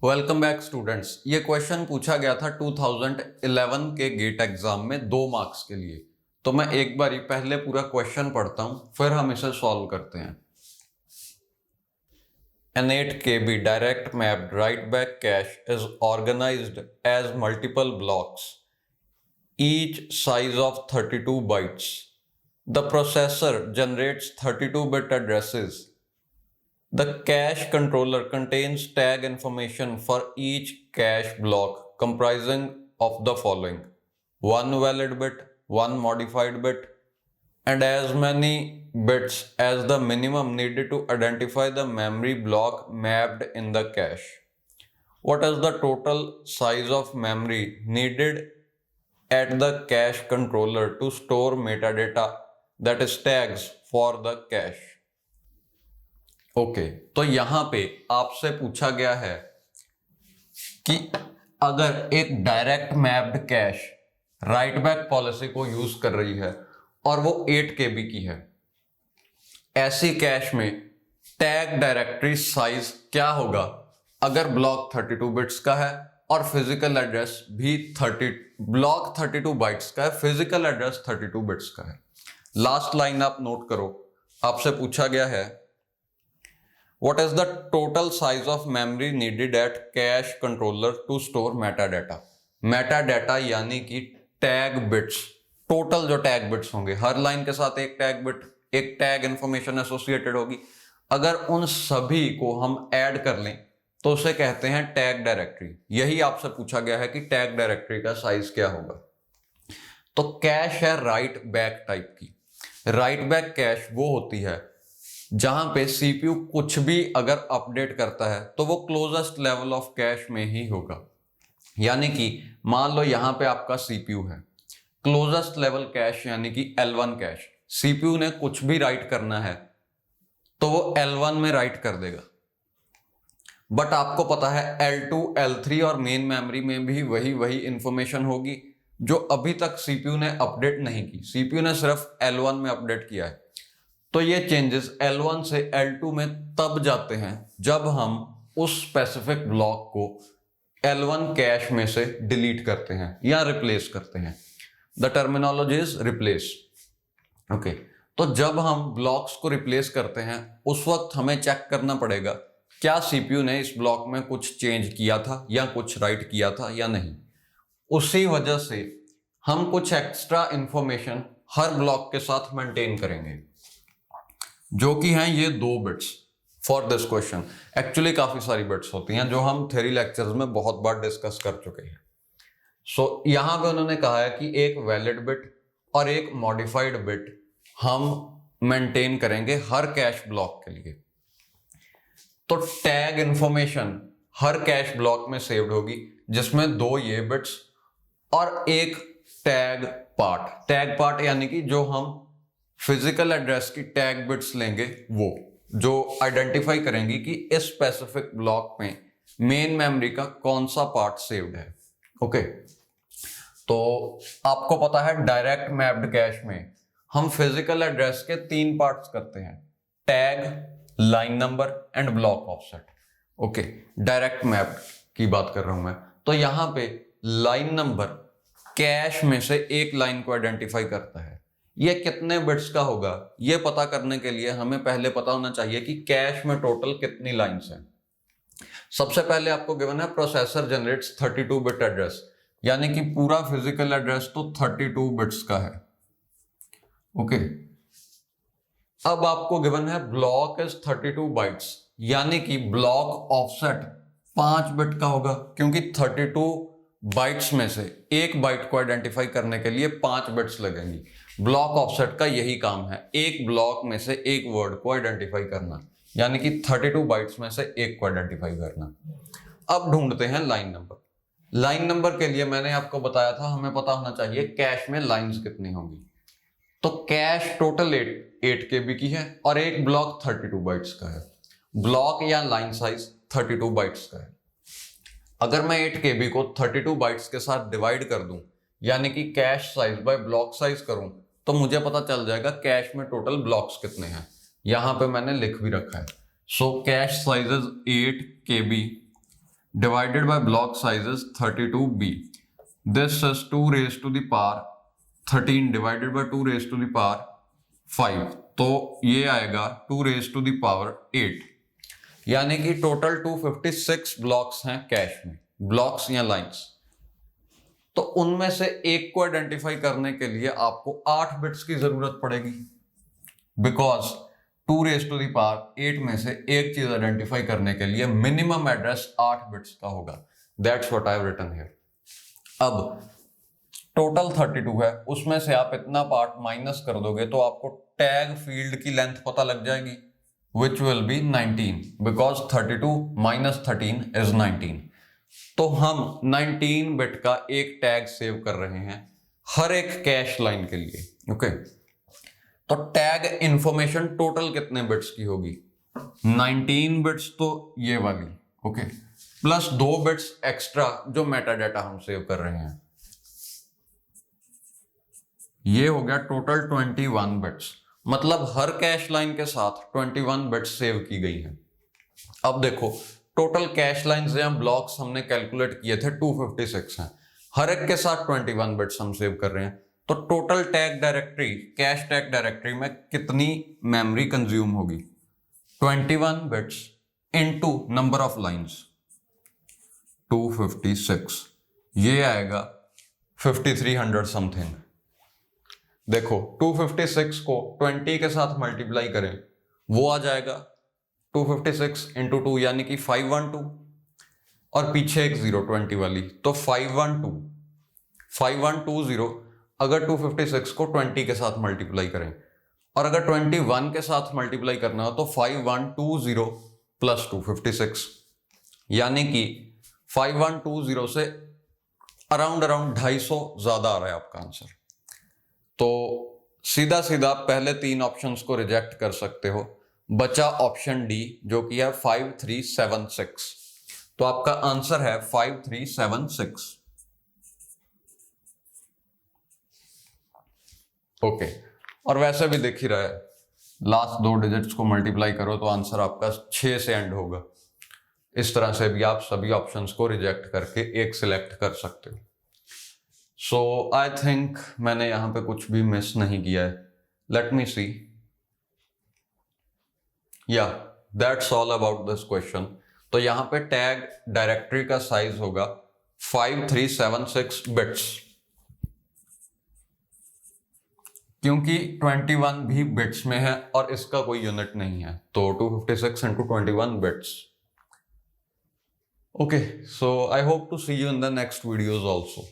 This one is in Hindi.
Welcome back students. ये क्वेश्चन पूछा गया था 2011 के गेट एग्जाम में 2 मार्क्स के लिए। तो मैं एक बार ही पहले पूरा क्वेश्चन पढ़ता हूं, फिर हम इसे सॉल्व करते हैं। An 8 KB direct mapped write back cache is organized as multiple blocks, each size of 32 bytes. The processor generates 32-bit addresses. The cache controller contains tag information for each cache block comprising of the following: one valid bit, one modified bit, and as many bits as the minimum needed to identify the memory block mapped in the cache. What is the total size of memory needed at the cache controller to store metadata, that is tags, for the cache? Okay, तो यहां पे आपसे पूछा गया है कि अगर एक direct mapped cash right back policy को यूज कर रही है और वो 8 KB की है, ऐसी कैश में टैग डायरेक्टरी साइज क्या होगा अगर ब्लॉक 32 बिट्स का है और फिजिकल एड्रेस भी 32 बाइट्स का है, फिजिकल एड्रेस 32 बिट्स का है। लास्ट लाइन आप नोट करो, आपसे पूछा गया है What is the total size of memory needed at cache controller to store metadata? Metadata यानी कि टैग बिट्स, टोटल जो टैग बिट्स होंगे, हर लाइन के साथ एक टैग बिट, एक टैग इंफॉर्मेशन एसोसिएटेड होगी। अगर उन सभी को हम ऐड कर लें तो उसे कहते हैं टैग डायरेक्टरी। यही आपसे पूछा गया है कि टैग डायरेक्टरी का साइज क्या होगा। तो कैश है राइट बैक टाइप की। राइट बैक कैश वो होती है जहां पे सीपीयू कुछ भी अगर अपडेट करता है तो वो क्लोजेस्ट लेवल ऑफ कैश में ही होगा। यानी कि मान लो यहां पे आपका सीपीयू है, क्लोजेस्ट लेवल कैश यानी कि L1 कैश, सीपीयू ने कुछ भी राइट करना है तो वो L1 में राइट कर देगा। बट आपको पता है L2, L3 और मेन मेमोरी में भी वही इंफॉर्मेशन होगी जो अभी तक सीपीयू ने अपडेट नहीं की। सीपीयू ने सिर्फ L1 में अपडेट किया है। तो ये चेंजेस L1 से L2 में तब जाते हैं जब हम उस स्पेसिफिक ब्लॉक को L1 कैश में से डिलीट करते हैं या रिप्लेस करते हैं। The terminology is replace. Okay, तो जब हम ब्लॉक्स को रिप्लेस करते हैं उस वक्त हमें चेक करना पड़ेगा क्या सीपीयू ने इस ब्लॉक में कुछ चेंज किया था या कुछ राइट किया था या नहीं। उसी वजह से हम कुछ एक्स्ट्रा इंफॉर्मेशन हर ब्लॉक के साथ मेंटेन करेंगे, जो कि हैं ये 2 bits for this question. Actually काफी सारी बिट्स होती हैं जो हम थ्योरी लेक्चर्स में बहुत बार डिस्कस कर चुके हैं। सो यहां पे उन्होंने कहा है कि एक वैलिड बिट और एक मॉडिफाइड बिट हम मेंटेन करेंगे हर कैश ब्लॉक के लिए। तो टैग इंफॉर्मेशन हर कैश ब्लॉक में सेव्ड होगी जिसमें 2 ये बिट्स और एक टैग पार्ट। टैग पार्ट यानी कि जो हम फिजिकल एड्रेस की टैग बिट्स लेंगे, वो जो आइडेंटिफाई करेंगी कि इस स्पेसिफिक ब्लॉक में मेन मेमोरी का कौन सा पार्ट सेव्ड है। ओके, तो आपको पता है डायरेक्ट मैप्ड कैश में हम फिजिकल एड्रेस के 3 पार्ट्स करते हैं: tag, line number and block offset. Okay, direct mapped की बात कर रहा हूं मैं। तो यहां पे लाइन नंबर कैश में से एक लाइन को आइडेंटिफाई करता है। ये कितने बिट्स का होगा ये पता करने के लिए हमें पहले पता होना चाहिए कि कैश में टोटल कितनी लाइंस हैं। सबसे पहले आपको गिवन है प्रोसेसर जनरेट्स 32 बिट एड्रेस, यानी कि पूरा फिजिकल एड्रेस तो 32 बिट्स का है। ओके, अब आपको गिवन है ब्लॉक इज 32 बाइट्स, यानी कि ब्लॉक ऑफसेट 5 बिट का होगा, क्योंकि 32 बाइट्स में से एक बाइट को आइडेंटिफाई करने के लिए 5 बिट्स लगेंगी। ब्लॉक ऑफसेट का यही काम है, एक ब्लॉक में से एक वर्ड को आइडेंटिफाई करना, यानी कि 32 बाइट्स में से एक को आइडेंटिफाई करना। अब ढूंढते हैं लाइन नंबर। लाइन नंबर के लिए मैंने आपको बताया था हमें पता होना चाहिए कैश में लाइंस कितनी होंगी। तो कैश टोटल 8 KB की है और एक ब्लॉक 32 बाइट्स का है। ब्लॉक या लाइन साइज 32 बाइट्स का है। अगर मैं 8 KB को 32 बाइट्स के साथ डिवाइड कर दूं, यानी कि cache size bye block size करूं, तो मुझे पता चल जाएगा कैश में टोटल ब्लॉक्स कितने हैं। यहां पे मैंने लिख भी रखा है। So cache size is 8 KB divided by block size is 32b. This is 2 raised to the power 13 divided by 2 raised to the power 5, तो ये आएगा 2 raised to the power 8, यानी कि टोटल 256 ब्लॉक्स हैं कैश में, ब्लॉक्स या लाइंस। तो उनमें से एक को आइडेंटिफाई करने के लिए आपको 8 बिट्स की जरूरत पड़ेगी, because 2 raise to the power 8 में से एक चीज आइडेंटिफाई करने के लिए मिनिमम एड्रेस 8 बिट्स का होगा। That's what I have written here. अब टोटल 32 है, उसमें से आप इतना पार्ट माइनस कर दोगे तो आपको टैग फील्ड की लेंथ पता लग जाएगी, which will be 19 because 32 minus 13 is 19। तो हम 19 बिट का एक टैग सेव कर रहे हैं हर एक कैश लाइन के लिए। ओके, तो टैग इंफॉर्मेशन टोटल कितने बिट्स की होगी? 19 बिट्स तो ये वाली, ओके, प्लस 2 बिट्स एक्स्ट्रा जो मेटा डाटा हम सेव कर रहे हैं, ये हो गया टोटल 21 बिट्स। मतलब हर कैश लाइन के साथ 21 बिट्स सेव की गई हैं। अब देखो टोटल कैश लाइन्स या ब्लॉक्स हमने कैलकुलेट किए थे 256 हैं, हर एक के साथ 21 बिट्स हम सेव कर रहे हैं। तो total tag directory, cash tag directory में कितनी मेमोरी कंज्यूम होगी? 21 bits into number of lines 256, ये आएगा 5300 समथिंग। देखो 256 को 20 के साथ मल्टीप्लाई करें, वो आ जाएगा 256 इंटू 2 यानी कि 512, और पीछे एक 0 20 वाली, तो 5120। अगर 256 को 20 के साथ मल्टीप्लाई करें और अगर 21 के साथ मल्टीप्लाई करना हो तो 5120 प्लस 256, यानी कि 5120 से अराउंड 250 ज्यादा आ रहा है आपका आंसर। तो सीधा सीधा पहले 3 ऑप्शंस को रिजेक्ट कर सकते हो, बचा ऑप्शन डी जो कि है 5376। तो आपका आंसर है 5376। ओके, और वैसे भी देख ही रहा है, लास्ट 2 डिजिट्स को मल्टीप्लाई करो तो आंसर आपका 6 से एंड होगा। इस तरह से भी आप सभी ऑप्शंस को रिजेक्ट करके एक सिलेक्ट कर सकते हो। सो आई थिंक मैंने यहां पे कुछ भी मिस नहीं किया है। लेट मी सी, या that's all about this question. तो यहां पे टैग डायरेक्टरी का साइज होगा 5376 बिट्स, क्योंकि 21 भी बिट्स में है और इसका कोई यूनिट नहीं है, तो 256 into 21 bits. Okay, so I hope to see you in the next videos also.